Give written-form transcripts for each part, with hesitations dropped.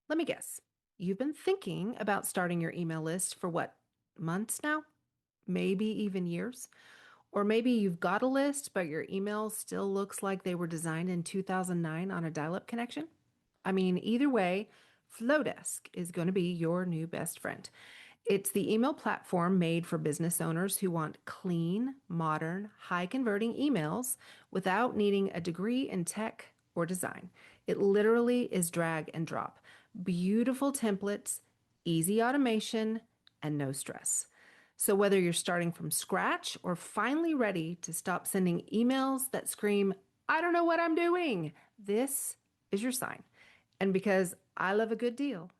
Let me guess. You've been thinking about starting your email list for what, months now? Maybe even years? Or maybe you've got a list, but your email still looks like they were designed in 2009 on a dial up connection? I mean, either way, Flowdesk is going to be your new best friend. It's the email platform made for business owners who want clean, modern, high converting emails without needing a degree in tech or design. It literally is drag and drop. Beautiful templates, easy automation, and no stress. So, whether you're starting from scratch or finally ready to stop sending emails that scream, I don't know what I'm doing, this is your sign. And because I love a good deal,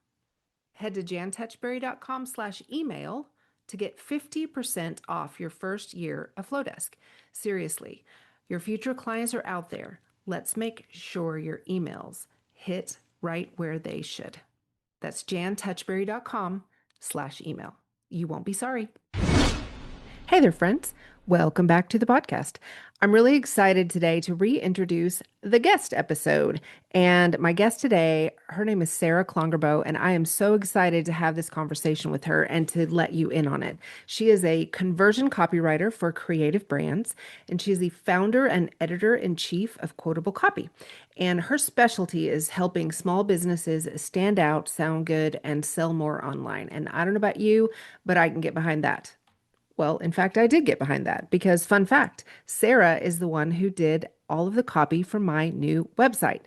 head to jantouchberry.com/email to get 50% off your first year of Flowdesk. Seriously, your future clients are out there. Let's make sure your emails hit right where they should. That's jantouchberry.com/email. You won't be sorry. Hey there, friends. Welcome back to the podcast. I'm really excited today to reintroduce the guest episode. And my guest today, her name is Sarah Klongerbo, and I am so excited to have this conversation with her and to let you in on it. She is a conversion copywriter for creative brands, and she is the founder and editor-in-chief of Quotable Copy. And her specialty is helping small businesses stand out, sound good, and sell more online. And I don't know about you, but I can get behind that. Well, in fact, I did get behind that because, fun fact, Sarah is the one who did all of the copy for my new website.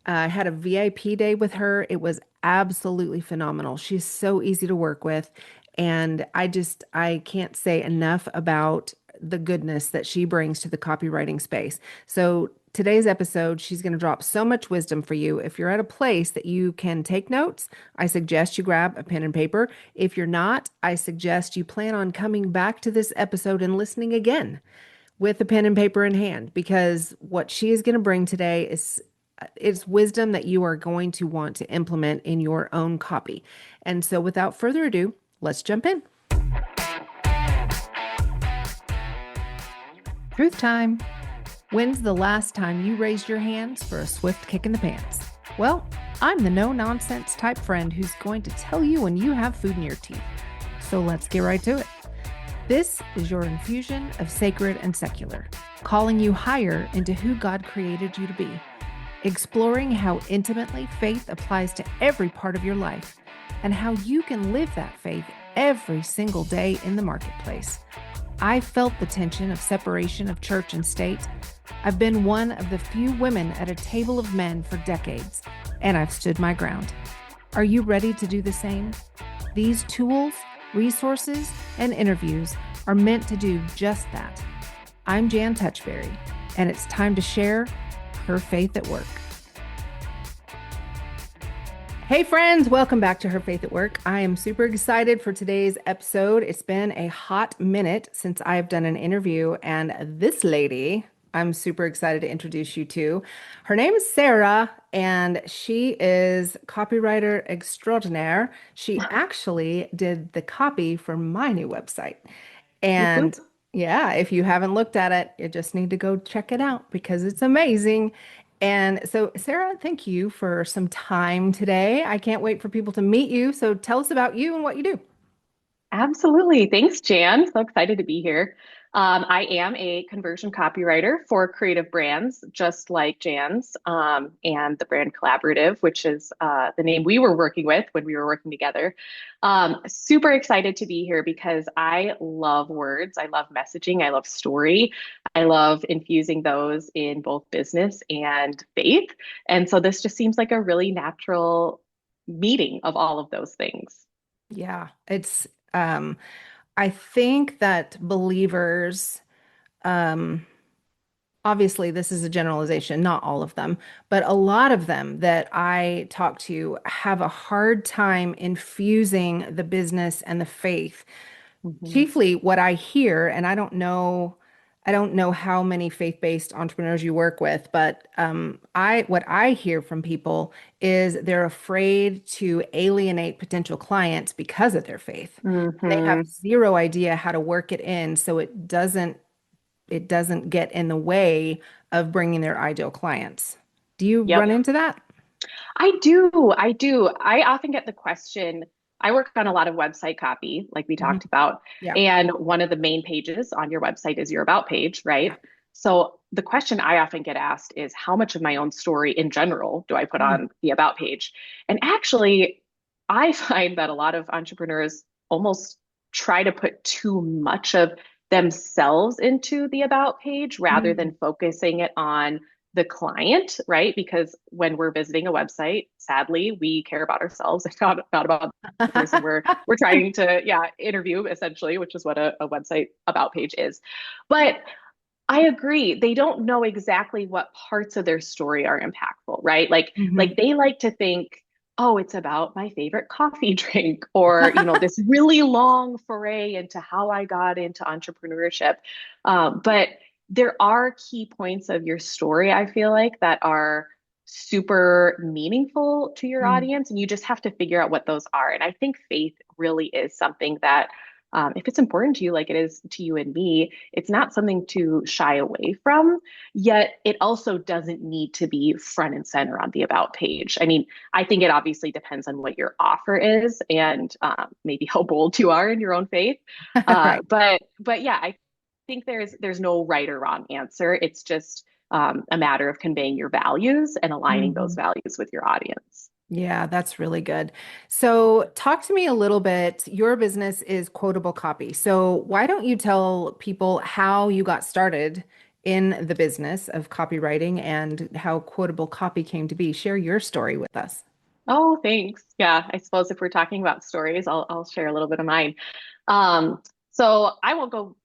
I had a VIP day with her. It was absolutely phenomenal. She's so easy to work with. And I can't say enough about the goodness that she brings to the copywriting space. So today's episode, she's going to drop so much wisdom for you. If you're at a place that you can take notes, I suggest you grab a pen and paper. If you're not, I suggest you plan on coming back to this episode and listening again with a pen and paper in hand, because what she is going to bring today is it's wisdom that you are going to want to implement in your own copy. And so without further ado, let's jump in. Truth time. When's the last time you raised your hands for a swift kick in the pants? Well, I'm the no-nonsense type friend who's going to tell you when you have food in your teeth. So let's get right to it. This is your infusion of sacred and secular, calling you higher into who God created you to be, exploring how intimately faith applies to every part of your life and how you can live that faith every single day in the marketplace. I felt the tension of separation of church and state. I've been one of the few women at a table of men for decades, and I've stood my ground. Are you ready to do the same? These tools, resources, and interviews are meant to do just that. I'm Jan Touchberry, and it's time to share her faith at work. Hey friends, welcome back to Her Faith at Work. I am super excited for today's episode. It's been a hot minute since I've done an interview, and this lady, I'm super excited to introduce you to. Her name is Sarah, and she is copywriter extraordinaire. She actually did the copy for my new website. And yeah, if you haven't looked at it, you just need to go check it out because it's amazing. And so, Sarah, thank you for some time today. I can't wait for people to meet you. So tell us about you and what you do. Absolutely. Thanks, Jan. So excited to be here. I am a conversion copywriter for creative brands, just like Jan's, and the brand Collaborative, which is the name we were working with when we were working together. Super excited to be here because I love words. I love messaging. I love story. I love infusing those in both business and faith. And so this just seems like a really natural meeting of all of those things. Yeah, um, I think that believers, um, obviously, this is a generalization, not all of them, but a lot of them that I talk to have a hard time infusing the business and the faith. Mhm. Chiefly what I hear, and I don't know how many faith-based entrepreneurs you work with, but what I hear from people is they're afraid to alienate potential clients because of their faith. They have Hmm. zero idea how to work it in so it doesn't get in the way of bringing their ideal clients. Do you run Yep. into that? I do. I do. I often get the question. I work on a lot of website copy, like we Mhm. talked about. Yeah. And one of the main pages on your website is your about page, Yeah. right? So the question I often get asked is how much of my own story in general do I put Mm. on the about page? And actually, I find that a lot of entrepreneurs almost try to put too much of themselves into the about page rather Mm. than focusing it on the client, right? Because when we're visiting a website, sadly, we care about ourselves and not about the person we're trying to interview essentially, which is what a website about page is. But I agree. They don't know exactly what parts of their story are impactful, right? Mhm. Like they like to think, oh, it's about my favorite coffee drink or, this really long foray into how I got into entrepreneurship. But there are key points of your story, I feel like, that are super meaningful to your Mm. audience, and you just have to figure out what those are. And I think faith really is something that, if it's important to you, like it is to you and me, it's not something to shy away from, yet it also doesn't need to be front and center on the about page. I mean, I think it obviously depends on what your offer is and maybe how bold you are in your own faith. Right. But yeah, I think there's no right or wrong answer. It's just a matter of conveying your values and aligning those Mhm. values with your audience. Yeah, that's really good. So, talk to me a little bit. Your business is quotable copy. So, why don't you tell people how you got started in the business of copywriting and how quotable copy came to be? Share your story with us. Oh, thanks. Yeah, I suppose if we're talking about stories, I'll share a little bit of mine. So I won't go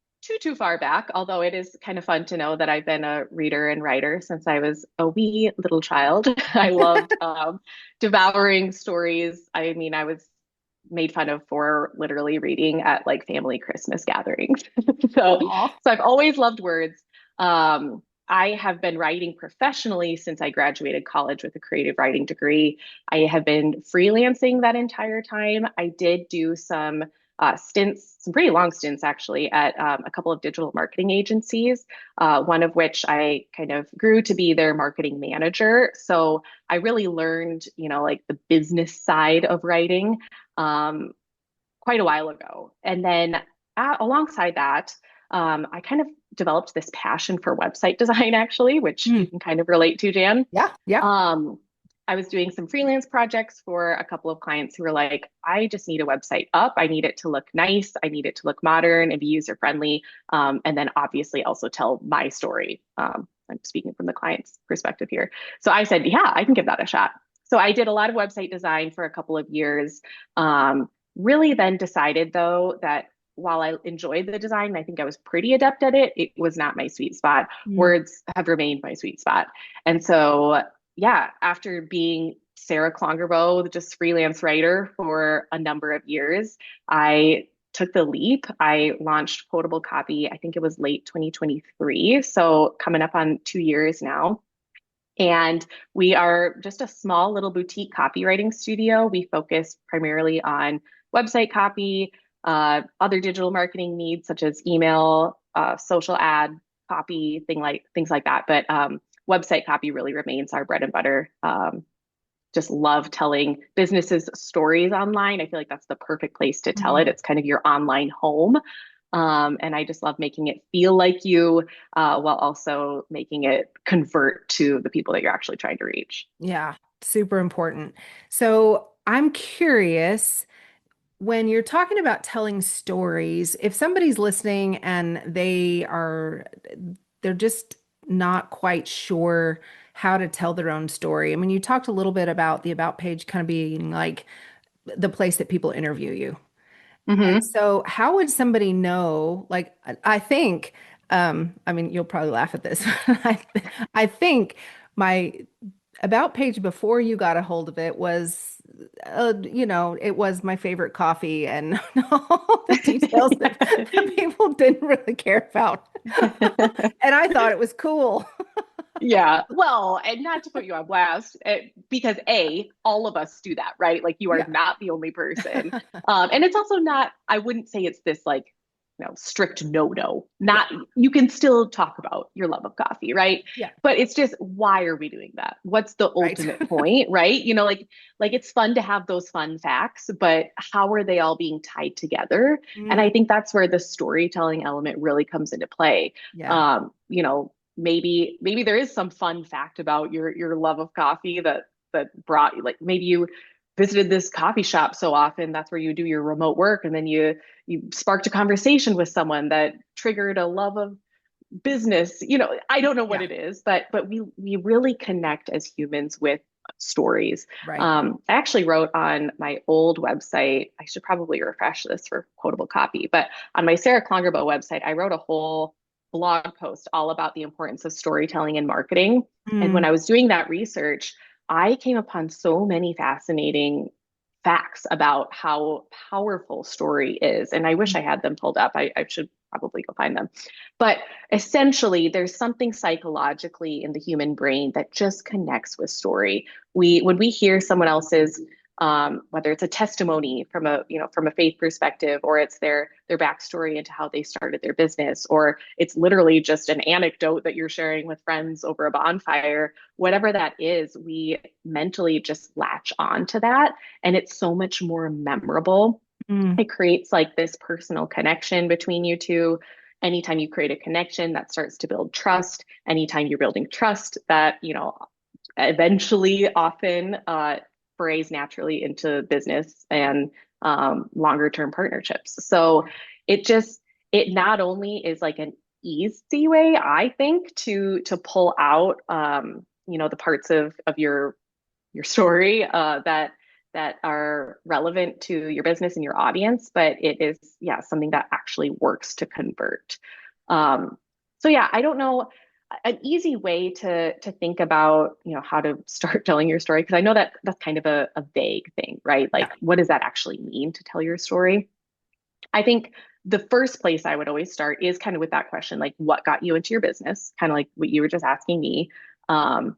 too far back, although it is kind of fun to know that I've been a reader and writer since I was a wee little child. I loved devouring stories. I mean, I was made fun of for literally reading at like family Christmas gatherings. So, Aw. so I've always loved words. I have been writing professionally since I graduated college with a creative writing degree. I have been freelancing that entire time. I did do some stints, some pretty long stints actually, at a couple of digital marketing agencies, one of which I kind of grew to be their marketing manager. So I really learned, like the business side of writing um, quite a while ago. And then alongside that, I kind of developed this passion for website design, actually, which Hmm. you can kind of relate to, Jan. Yeah, yeah. Um, I was doing some freelance projects for a couple of clients who were like, I just need a website up. I need it to look nice. I need it to look modern and be user friendly. And then obviously also tell my story. I'm speaking from the client's perspective here. So I said, yeah, I can give that a shot. So I did a lot of website design for a couple of years. Really then decided though that while I enjoyed the design, I think I was pretty adept at it, it was not my sweet spot. Hmm. Words have remained my sweet spot. And so yeah, after being Sarah Klongerbo, just freelance writer for a number of years, I took the leap. I launched Quotable Copy, I think it was late 2023. So coming up on 2 years now. And we are just a small little boutique copywriting studio. We focus primarily on website copy, other digital marketing needs such as email, social ad copy, things like that. But website copy really remains our bread and butter. Just love telling businesses stories online. I feel like that's the perfect place to tell it. Hmm. It's kind of your online home. And I just love making it feel like you while also making it convert to the people that you're actually trying to reach. Yeah, super important. So, I'm curious. When you're talking about telling stories, if somebody's listening and they're just not quite sure how to tell their own story. I mean, you talked a little bit about the about page kind of being like the place that people interview you. And Hmm. so how would somebody know, like, I think, I mean, you'll probably laugh at this. I think my about page before you got a hold of it was, it was my favorite coffee and all the details that people didn't really care about. And I thought it was cool. Yeah. Well, and not to put you on blast, because all of us do that, right? Like you are Yeah. not the only person. And it's also not, I wouldn't say it's this like strict no. Yeah. Not, you can still talk about your love of coffee, right? Yeah. But it's just, why are we doing that? What's the Right. ultimate point, right? Like it's fun to have those fun facts, but how are they all being tied together? And Mm, I think that's where the storytelling element really comes into play. yeah. Maybe there is some fun fact about your love of coffee that brought you, like maybe you visited this coffee shop so often, that's where you do your remote work, and then you sparked a conversation with someone that triggered a love of business. I don't know what Yeah. it is, but we really connect as humans with stories. Right. I actually wrote on my old website, I should probably refresh this for quotable copy, but on my Sarah Klongerbo website, I wrote a whole blog post all about the importance of storytelling and marketing. And when Mm, I was doing that research, I came upon so many fascinating facts about how powerful story is. And I wish I had them pulled up. I should probably go find them. But essentially, there's something psychologically in the human brain that just connects with story. When we hear someone else's, whether it's a testimony from a faith perspective, or it's their backstory into how they started their business, or it's literally just an anecdote that you're sharing with friends over a bonfire, whatever that is, we mentally just latch on to that, and it's so much more memorable. mm, It creates like this personal connection between you two. Anytime you create a connection, that starts to build trust. Anytime you're building trust, that eventually often forays naturally into business and longer term partnerships. So it just it not only is like an easy way, I think, to pull out the parts of your story that are relevant to your business and your audience, but it is, yeah, something that actually works to convert. So yeah, I don't know an easy way to think about how to start telling your story, because I know that that's kind of a vague thing, right? yeah. Like, what does that actually mean to tell your story? I think the first place I would always start is kind of with that question, like, what got you into your business? Kind of like what you were just asking me. Um,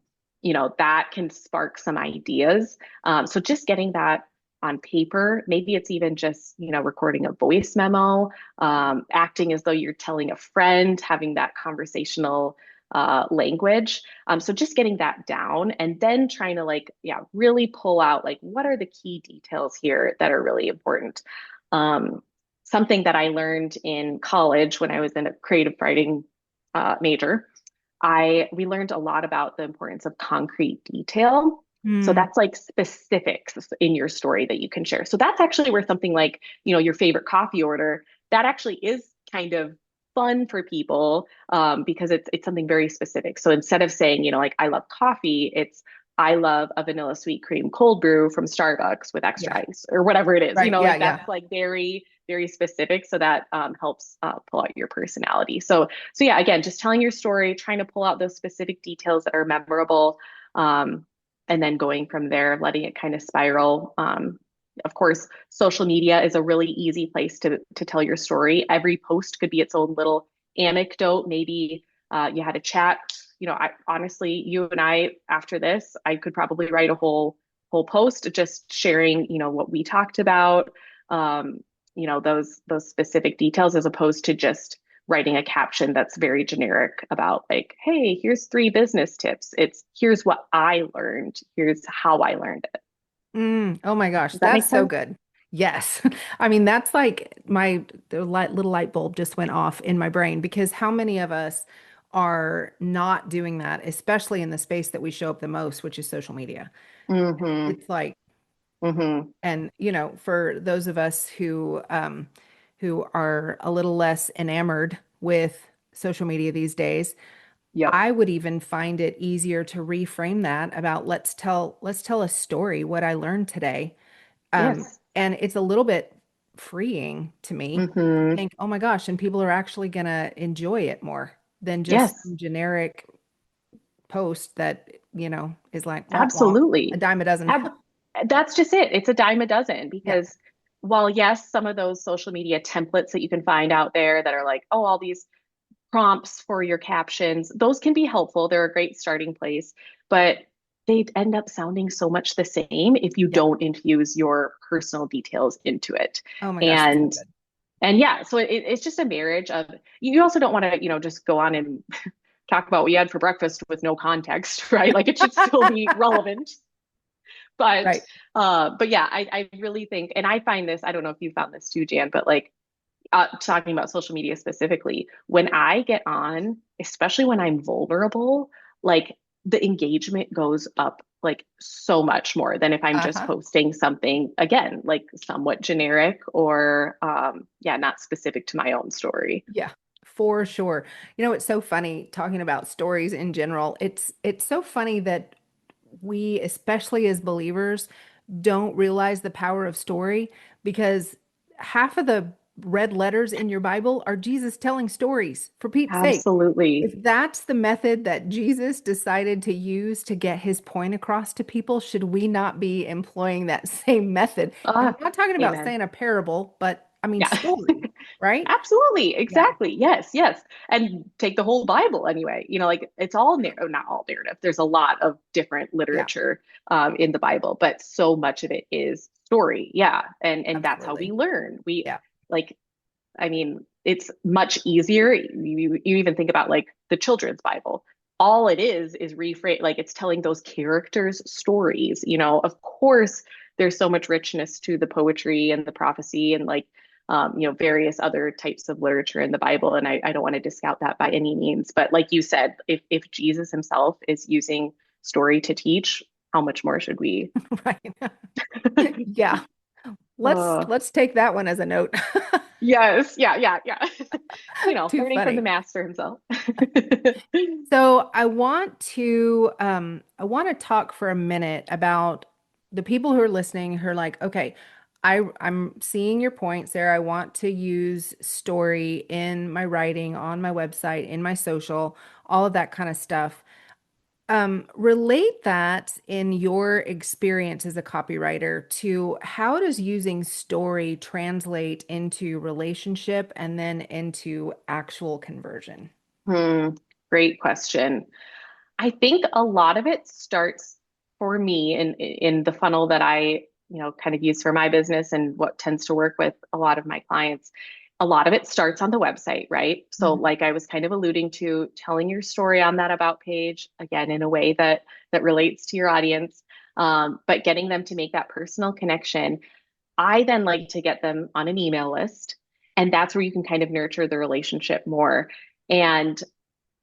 that can spark some ideas. So just getting that on paper, maybe it's even just, recording a voice memo, acting as though you're telling a friend, having that conversational language. So just getting that down, and then trying to, like, yeah, really pull out, like, what are the key details here that are really important. Um, Something that I learned in college when I was in a creative writing major, we learned a lot about the importance of concrete detail. So Mm, that's like specifics in your story that you can share. So that's actually where something like, your favorite coffee order, that actually is kind of fun for people, because it's something very specific. So instead of saying, like, I love coffee, it's, I love a vanilla sweet cream cold brew from Starbucks with yeah. extra ice, or whatever it is. Right. Yeah. Like, Yeah. that's like very, very specific. So that helps pull out your personality. So yeah, again, just telling your story, trying to pull out those specific details that are memorable, um, and then going from there, letting it kind of spiral. Of course, social media is a really easy place to tell your story. Every post could be its own little anecdote. Maybe you had a chat. I honestly, you and I, after this, I could probably write a whole post just sharing, what we talked about. Um, those specific details, as opposed to just writing a caption that's very generic about, like, hey, here's 3 business tips. It's, here's what I learned, here's how I learned it. Mm, oh my gosh, Does that make that's so sense? good. Yes. I mean, that's like little light bulb just went off in my brain, because how many of us are not doing that, especially in the space that we show up the most, which is social media. Mm-hmm. It's like, Mm-hmm. and for those of us who are a little less enamored with social media these days, Yep. I would even find it easier to reframe that about let's tell a story, what I learned today. Yes. And it's a little bit freeing to me to Mm-hmm. think, oh my gosh, and people are actually gonna enjoy it more than just Yes. some generic post that, is like womp womp, a Absolutely. dime a dozen. Ab- that's just it. It's a dime a dozen, Yeah. because while, yes, some of those social media templates that you can find out there that are like, oh, all these prompts for your captions, those can be helpful. They're a great starting place, but they end up sounding so much the same if you Yeah. don't infuse your personal details into it. Oh my gosh, that's so And good. And yeah, so it's just a marriage of, you also don't want to, just go on and talk about what you had for breakfast with no context, right? Like it should still be relevant. But Right. but yeah, I really think, and I find this, I don't know if you found this too, Jan, but like talking about social media specifically, when I get on, especially when I'm vulnerable, like the engagement goes up like so much more than if I'm just Uh-huh. posting something again, like somewhat generic or yeah, not specific to my own story. Yeah, for sure. It's so funny talking about stories in general. It's so funny that we, especially as believers, don't realize the power of story because half of the red letters in your Bible are Jesus telling stories, for Pete's sake. Absolutely. If that's the method that Jesus decided to use to get his point across to people, should we not be employing that same method? And I'm Ah, not talking about amen. saying a parable, but I mean Yeah. story, right? Absolutely. Yeah, Exactly. Yes. Yes. And take the whole Bible anyway. Like it's all not all narrative. There's a lot of different yeah, literature in the Bible, but so much of it is story. Yeah. And that's how we absolutely. learn. We Yeah. like, I mean, it's much easier. You even think about like the children's Bible. All it is rephrase, like it's telling those characters stories. Of course, there's so much richness to the poetry and the prophecy and like, various other types of literature in the Bible. And I don't want to discount that by any means. But like you said, if Jesus himself is using story to teach, how much more should we? Right. Yeah. Let's uh, let's take that one as a note. yes. Yeah. Yeah. Yeah. Too Learning from the funny. master himself. So I want to talk for a minute about the people who are listening who are like, okay, I'm seeing your points there. I want to use story in my writing, on my website, in my social, all of that kind of stuff. Relate that in your experience as a copywriter to how does using story translate into relationship and then into actual conversion? Hmm, great question. I think a lot of it starts for me in the funnel that I, kind of use for my business and what tends to work with a lot of my clients. A lot of it starts on the website, right? So Mhm. like I was kind of alluding to, telling your story on that about page again in a way that relates to your audience, but getting them to make that personal connection. I then like to get them on an email list, and that's where you can kind of nurture the relationship more. And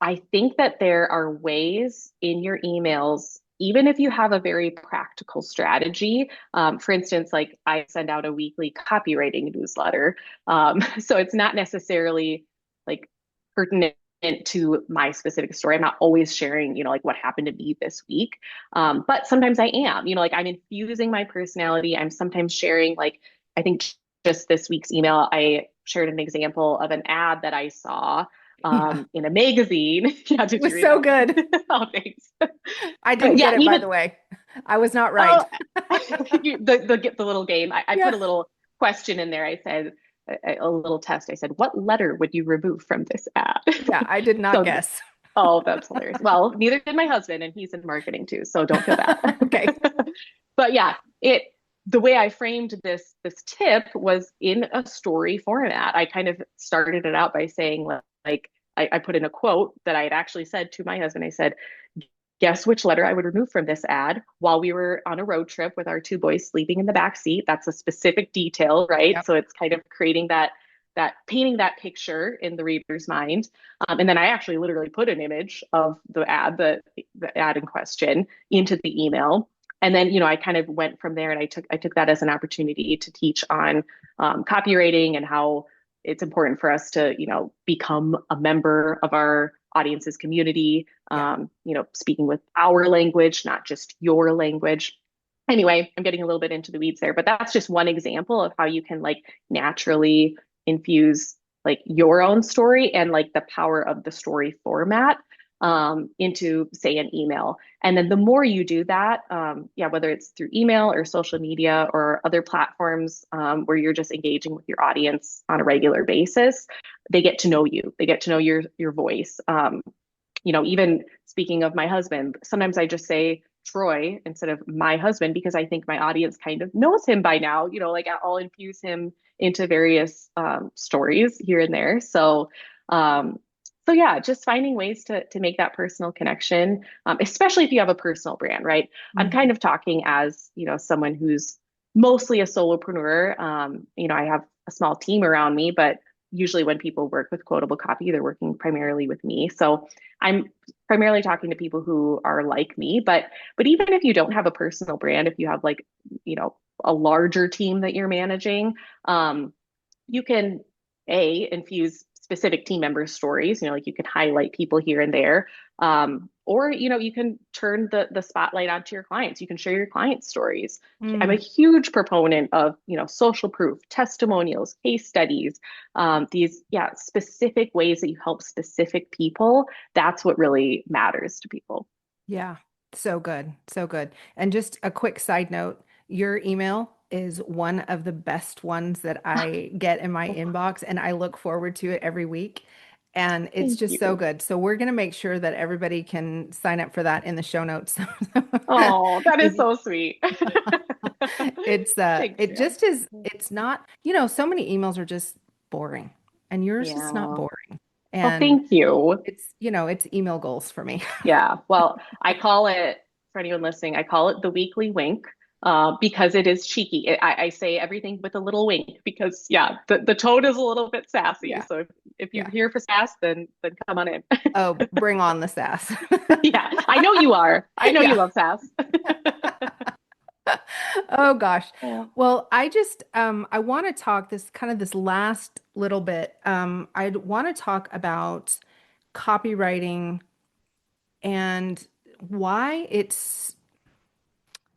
I think that there are ways in your emails, even if you have a very practical strategy. For instance, like I send out a weekly copywriting newsletter. So it's not necessarily like pertinent to my specific story. I'm not always sharing, like what happened to me this week. But sometimes I am, like I'm infusing my personality. I'm sometimes sharing, like, I think just this week's email, I shared an example of an ad that I saw Yeah. in a magazine. Yeah, It did you was read so that one? good. Oh, thanks. I But didn't yeah, get it, by even the way. I was not right. oh, the little game. I put Yeah. a little question in there. I said a little test. I said, "What letter would you remove from this ad?" Yeah, I did not So, guess. oh, that's hilarious. Well, neither did my husband, and he's in marketing too, so don't feel bad. Okay. But yeah, it the way I framed this tip was in a story format. I kind of started it out by saying like I put in a quote that I had actually said to my husband. I said, guess which letter I would remove from this ad while we were on a road trip with our two boys sleeping in the back seat. That's a specific detail, right? Yep. So it's kind of creating that painting that picture in the reader's mind. And then I actually literally put an image of the ad in question into the email. And then, I kind of went from there, and I took that as an opportunity to teach on copywriting and how it's important for us to, become a member of our audience's community, Yeah. speaking with our language, not just your language. Anyway, I'm getting a little bit into the weeds there, but that's just one example of how you can like naturally infuse like your own story and like the power of the story format into, say, an email. And then the more you do that, yeah, whether it's through email or social media or other platforms where you're just engaging with your audience on a regular basis, they get to know you. They get to know your voice. Even speaking of my husband, sometimes I just say, Troy instead of my husband because I think my audience kind of knows him by now. Like I'll infuse him into various stories here and there. Um, so yeah, just finding ways to make that personal connection, especially if you have a personal brand, right? I'm kind Mhm. of talking as someone who's mostly a solopreneur. I have a small team around me, but usually when people work with quotable copy, they're working primarily with me. So I'm primarily talking to people who are like me, but even if you don't have a personal brand, if you have like, you know, a larger team that you're managing, um, you can infuse specific team member stories, like you can highlight people here and there. Or you can turn the spotlight onto your clients. You can share your clients' stories. I'm a Mm. huge proponent of social proof, testimonials, case studies, these specific ways that you help specific people. That's what really matters to people. Yeah, so good. So good. And just a quick side note, your email is one of the best ones that I get in my inbox, and I look forward to it every week. And it's Thank just so you. good. So we're going to make sure that everybody can sign up for that in the show notes. Oh, that is If so sweet. Thanks, it Jan. just is, it's not, so many emails are just boring, and yours is not Yeah. boring. Well, And thank you. it's email goals for me. Yeah. Well, I call it, for anyone listening, I call it the weekly wink because it is cheeky. I say everything with a little wink because, yeah, the tone is a little bit sassy. Yeah. So if you're Yeah. here for sass, then come on in. Oh, bring on the sass. Yeah, I know you are. I know you Yeah. love sass. Oh gosh. Yeah. Well, I want to talk this last little bit. I want to talk about copywriting and why it's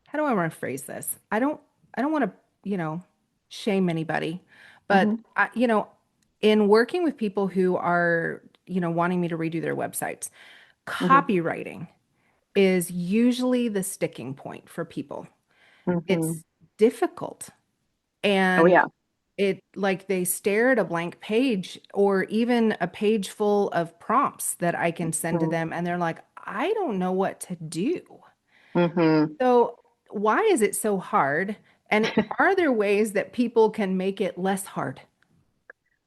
how do I want to phrase this? I don't want to, shame anybody, but Mhm, in working with people who are, wanting me to redo their websites, mhm, copywriting is usually the sticking point for people. mhm. It's difficult. Oh, And yeah. it like they stare at a blank page or even a page full of prompts that I can send to Mhm, them, and they're like, I don't know what to do. mhm. So, why is it so hard? And are there ways that people can make it less hard?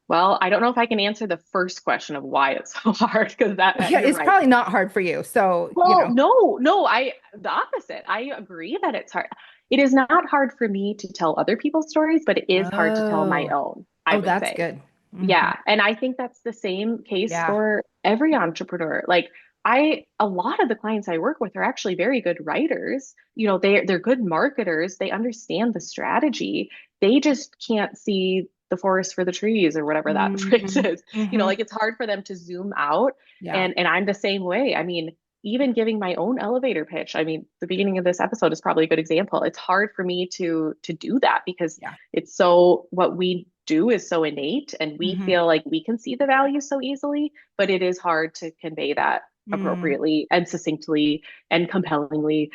Well, I don't know if I can answer the first question of why it's so hard because Yeah, you're it's right. probably not hard for you. So, Well, no, the opposite. I agree that it's hard. It is not hard for me to tell other people's stories, but it is hard to tell my oh, own, I oh, would that's say. good. Hmm. Yeah. And I think that's the same case Yeah. for every entrepreneur. Like a lot of the clients I work with are actually very good writers. They're good marketers. They understand the strategy. They just can't see the forest for the trees or whatever that phrase Hmm. is. Hmm. Like it's hard for them to zoom out. Yeah. And I'm the same way. I mean, even giving my own elevator pitch, I mean, the beginning of this episode is probably a good example. It's hard for me to do that because Yeah. it's so what we do is so innate and we Hmm. feel like we can see the value so easily, but it is hard to convey that Mm. appropriately and succinctly and compellingly.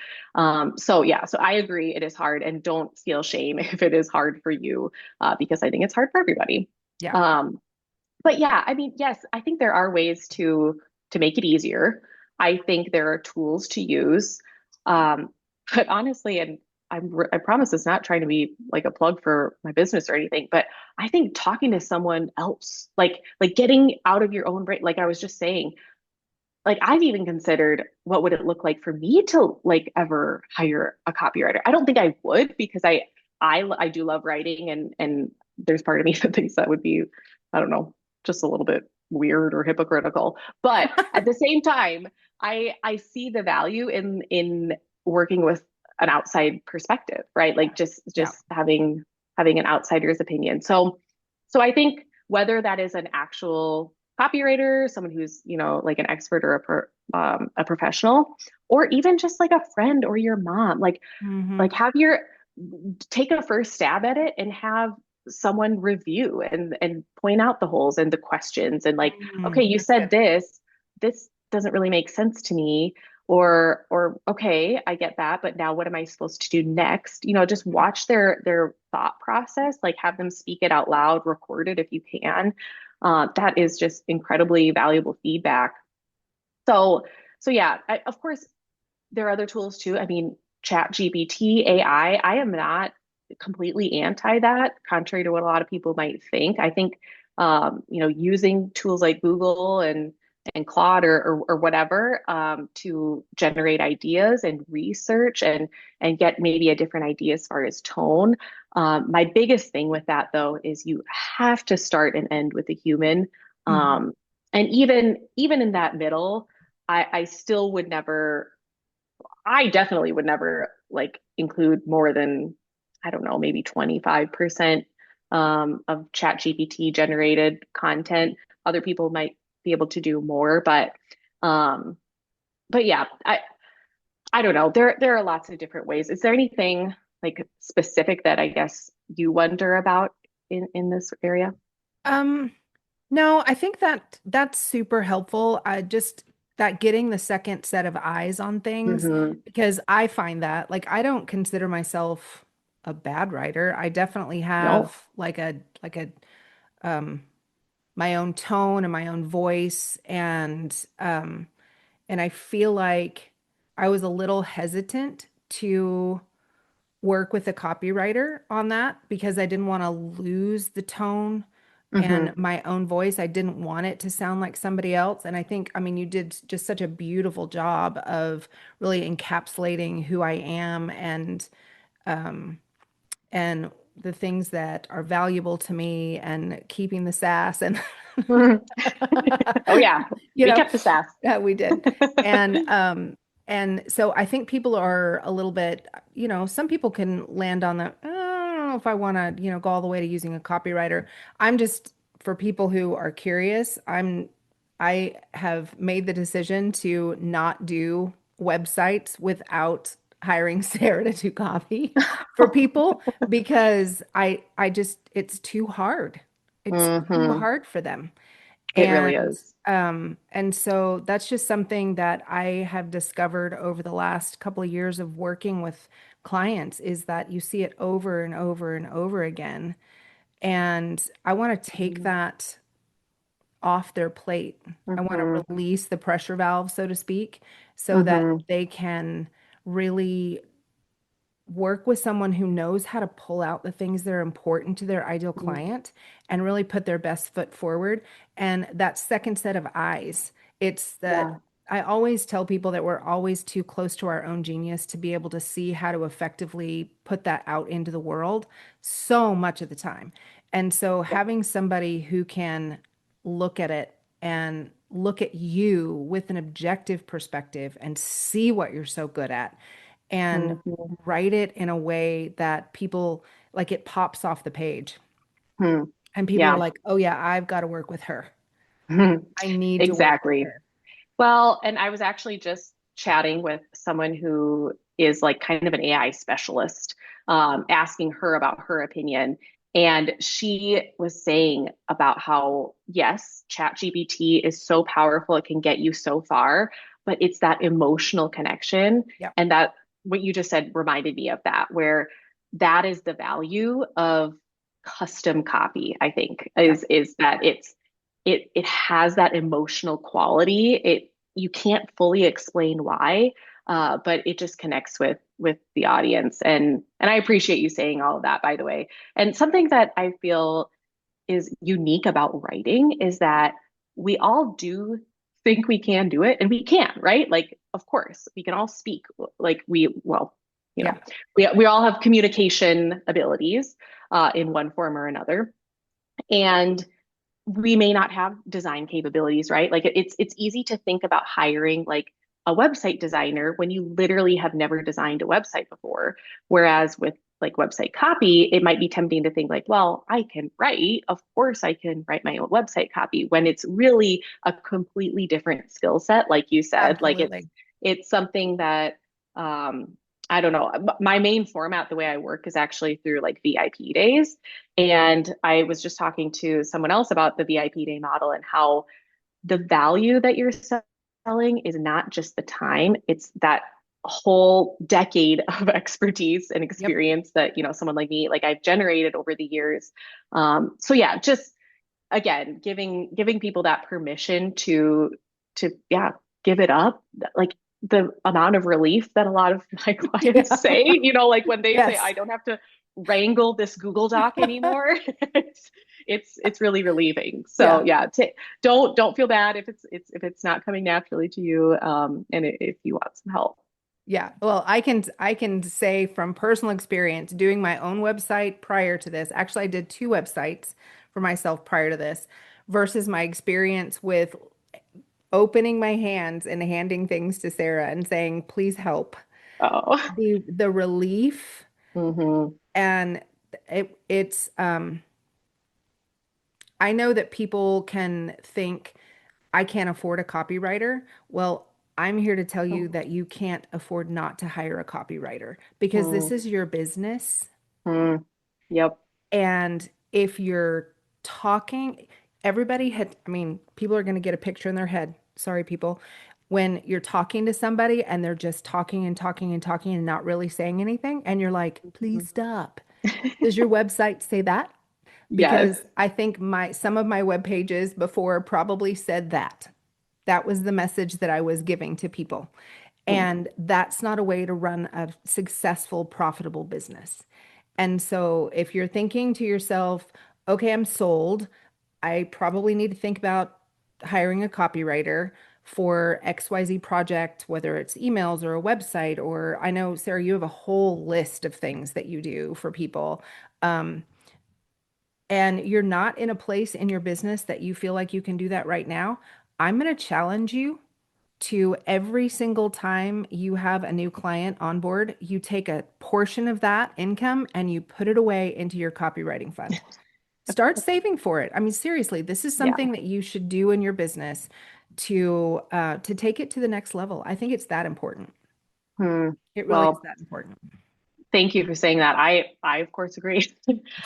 So I agree it is hard and don't feel shame if it is hard for you because I think it's hard for everybody. Yeah. Um, but yeah, I mean, yes, I think there are ways to make it easier. I think there are tools to use. Um, but honestly, and I promise it's not trying to be like a plug for my business or anything, but I think talking to someone else, like getting out of your own brain, like I was just saying, like I've even considered what would it look like for me to like ever hire a copywriter. I don't think I would because I do love writing and there's part of me that thinks that would be, I don't know, just a little bit weird or hypocritical. But at the same time, I see the value in working with an outside perspective, right? Yeah. Like just Yeah. just having an outsider's opinion. So I think whether that is an actual copywriter, someone who's, like an expert or a professional, or even just like a friend or your mom, Hmm. like take a first stab at it and have someone review and point out the holes and the questions and like, okay, you That's said good. this doesn't really make sense to me. Or okay, I get that, but now what am I supposed to do next? Just watch their thought process, like have them speak it out loud, record it if you can. That is just incredibly valuable feedback. So, so yeah, of course, there are other tools too. I mean, Chat GPT, AI, I am not completely anti that, contrary to what a lot of people might think. I think using tools like Google and Claude or whatever to generate ideas and research and get maybe a different idea as far as tone. My biggest thing with that though is you have to start and end with a human. Mhm. Um, and even in that middle, I still would never, I definitely would never like include more than, I don't know, maybe 25% of chat GPT generated content. Other people might be able to do more, um, but yeah, I don't know. There are lots of different ways. Is there anything like specific that I guess you wonder about in this area? Um, no, I think that that's super helpful. I just that getting the second set of eyes on things Hmm. because I find that like I don't consider myself a bad writer. I definitely No. have like a um my own tone and my own voice and I feel like I was a little hesitant to work with a copywriter on that because I didn't want to lose the tone and Hmm. my own voice. I didn't want it to sound like somebody else. And I think, I mean, you did just such a beautiful job of really encapsulating who I am um and the things that are valuable to me and keeping the sass and Oh yeah, you we know, kept the sass. yeah, we did. And and so I think people are a little bit, some people can land on the, I don't know if I want to, go all the way to using a copywriter. I'm just for people who are curious, I have made the decision to not do websites without hiring Sarah to do copy for people because I just it's too hard. It's too Hmm. hard for them. It really is. And so that's just something that I have discovered over the last couple of years of working with clients is that you see it over and over and over again. And I want to take that off their plate. I want Hmm. to release the pressure valve, so to speak, so that Hmm. they can really work with someone who knows how to pull out the things that are important to their ideal client and really put their best foot forward. And that second set of eyes, it's that Yeah. I always tell people that we're always too close to our own genius to be able to see how to effectively put that out into the world so much of the time. And so Yeah. having somebody who can look at it and look at you with an objective perspective and see what you're so good at and Hmm. write it in a way that people like it pops off the page Hmm. and people are Yeah. like, oh yeah, I've got to work with her. I need to work with Exactly. her. Well, and I was actually just chatting with someone who is like kind of an AI specialist, asking her about her opinion. And she was saying about how, yes, ChatGPT is so powerful, it can get you so far, but it's that emotional connection. Yep. And that what you just said reminded me of that, where that is the value of custom copy, I think, Yep. is that it has that emotional quality. You can't fully explain why, but it just connects with the audience. And I appreciate you saying all of that, by the way. And something that I feel is unique about writing is that we all do think we can do it, and we can, right? Like, of course, we can all speak. Like well, you know, Yeah. we all have communication abilities in one form or another. And we may not have design capabilities, right? Like it's easy to think about hiring like a website designer when you literally have never designed a website before. Whereas with like website copy, it might be tempting to think like, well, I can write, of course I can write my own website copy when it's really a completely different skill set, like you said. Like Absolutely. it's something that um I don't know. My main format, the way I work, is actually through like VIP days. And I was just talking to someone else about the VIP day model and how the value that you're selling is not just the time, it's that whole decade of expertise and Yep. experience that, someone like me, like I've generated over the years. So yeah, just again, giving people that permission to yeah, give it up. Like the amount of relief that a lot of my clients Yeah. say, like when they say, I Yes. don't have to wrangle this Google Doc anymore, it's really relieving. So Yeah. yeah, don't feel bad if it's not coming naturally to you, and if you want some help. Yeah. Well, I can say from personal experience doing my own website prior to this. Actually, I did two websites for myself prior to this versus my experience with opening my hands and handing things to Sarah and saying, "Please help." Oh. The relief Hmm. and it's I know that people can think I can't afford a copywriter. Well, I'm here to tell you that you can't afford not to hire a copywriter because this Mm-hmm. is your business. Yep. And if you're talking, everybody had, I mean, people are going to get a picture in their head. Sorry, people. When you're talking to somebody and they're just talking and talking and talking and not really saying anything, and you're like, please stop. Does your website say that? Yes. Because I think my some of my web pages before probably said that. That was the message that I was giving to people. And that's not a way to run a successful, profitable business. And so if you're thinking to yourself, okay, I'm sold, I probably need to think about hiring a copywriter for XYZ project, whether it's emails or a website, or I know, Sarah, you have a whole list of things that you do for people. Um, and you're not in a place in your business that you feel like you can do that right now, I'm going to challenge you to every single time you have a new client on board, you take a portion of that income and you put it away into your copywriting fund. Start saving for it. I mean, seriously, this is Yeah. something that you should do in your business to take it to the next level. I think it's that important. Hmm. It really is Well, that important. thank you for saying that. I of course agree.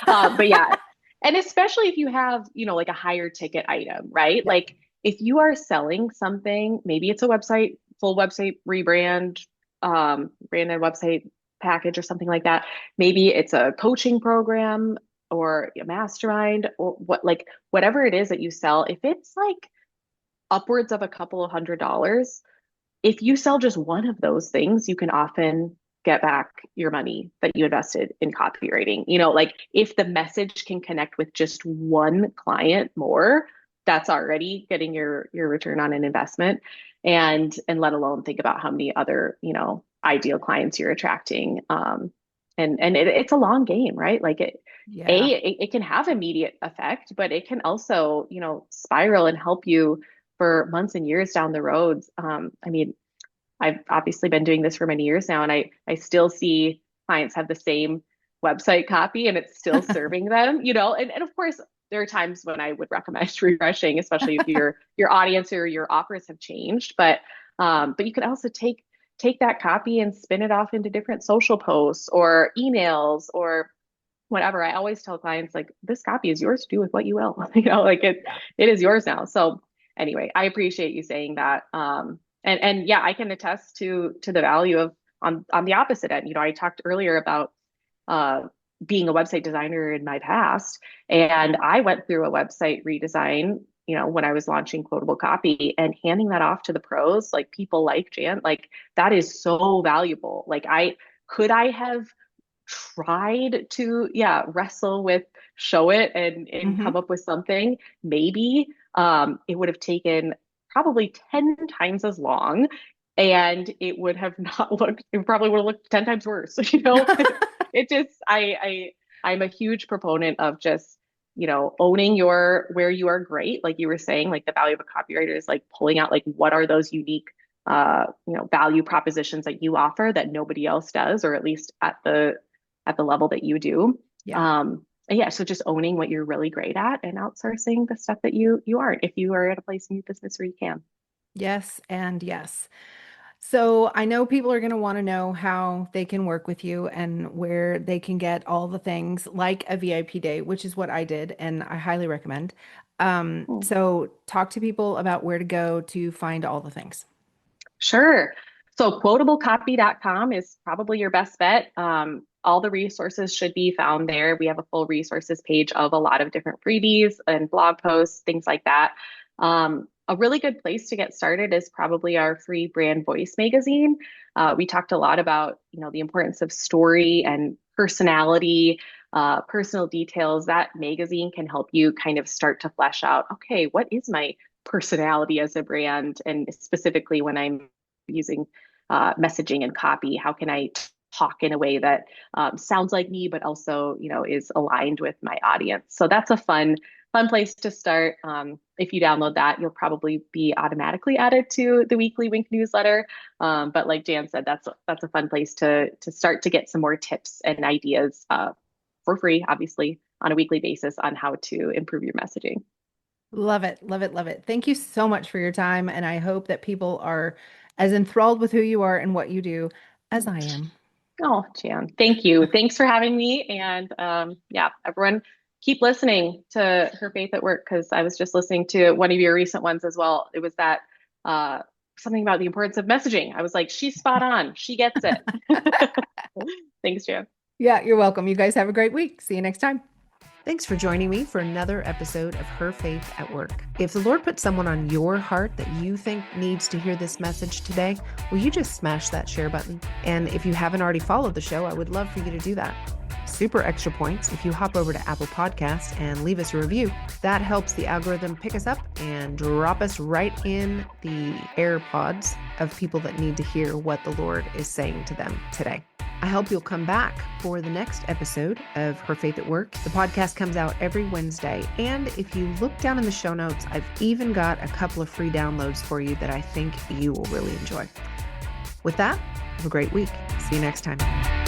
But yeah, and especially if you have, like a higher ticket item, right? Yep. Like if you are selling something, maybe it's a website, full website rebrand, branded website package or something like that. Maybe it's a coaching program or a mastermind or whatever it is that you sell. If it's like upwards of a couple of $100s, if you sell just one of those things, you can often get back your money that you invested in copywriting. Like if the message can connect with just one client more, that's already getting your return on an investment. And let alone think about how many other, ideal clients you're attracting. And it's a long game, right? Like Yeah. it can have immediate effect, but it can also, spiral and help you for months and years down the road. I mean, I've obviously been doing this for many years now, and I still see clients have the same website copy and it's still serving them, and of course there are times when I would recommend refreshing, especially if your audience or your offers have changed. But you could also take that copy and spin it off into different social posts or emails or whatever. I always tell clients like this copy is yours to do with what you will. Like Yeah. it is yours now. So anyway, I appreciate you saying that. And yeah, I can attest to the value of on the opposite end. I talked earlier about uh being a website designer in my past, and I went through a website redesign, when I was launching quotable copy and handing that off to the pros, like people like Jan, like that is so valuable. Like I have tried to, yeah, wrestle with show it and come Hmm. up with something, maybe it would have taken probably 10 times as long, and it would have not looked, it probably would have looked 10 times worse. It just I'm a huge proponent of just, owning your where you are great. Like you were saying, like the value of a copywriter is like pulling out like what are those unique value propositions that you offer that nobody else does, or at least at the level that you do. Yeah. And yeah, so just owning what you're really great at and outsourcing the stuff that you aren't, if you are at a place in your business where you can. Yes, and yes. So I know people are going to want to know how they can work with you and where they can get all the things like a VIP day, which is what I did, and I highly recommend. Hmm. So talk to people about where to go to find all the things. Sure. So quotablecopy.com is probably your best bet. All the resources should be found there. We have a full resources page of a lot of different freebies and blog posts, things like that. a really good place to get started is probably our free brand voice magazine. We talked a lot about, the importance of story and personality, personal details. That magazine can help you kind of start to flesh out, okay, what is my personality as a brand? And specifically when I'm using messaging and copy, how can I talk in a way that sounds like me, but also, is aligned with my audience? So that's a fun place to start. If you download that, you'll probably be automatically added to the weekly Wink newsletter. But like Jan said, that's a fun place to start to get some more tips and ideas for free, obviously, on a weekly basis on how to improve your messaging. Love it. Love it. Love it. Thank you so much for your time. And I hope that people are as enthralled with who you are and what you do as I am. Oh, Jan, thank you. Thanks for having me. And yeah, everyone keep listening to Her Faith at Work, because I was just listening to one of your recent ones as well. It was that something about the importance of messaging. I was like, she's spot on. She gets it. Thanks, Jan. Yeah, you're welcome. You guys have a great week. See you next time. Thanks for joining me for another episode of Her Faith at Work. If the Lord put someone on your heart that you think needs to hear this message today, will you just smash that share button? And if you haven't already followed the show, I would love for you to do that. Super extra points if you hop over to Apple Podcasts and leave us a review. That helps the algorithm pick us up and drop us right in the AirPods of people that need to hear what the Lord is saying to them today. I hope you'll come back for the next episode of Her Faith at Work. The podcast comes out every Wednesday. And if you look down in the show notes, I've even got a couple of free downloads for you that I think you will really enjoy. With that, have a great week. See you next time.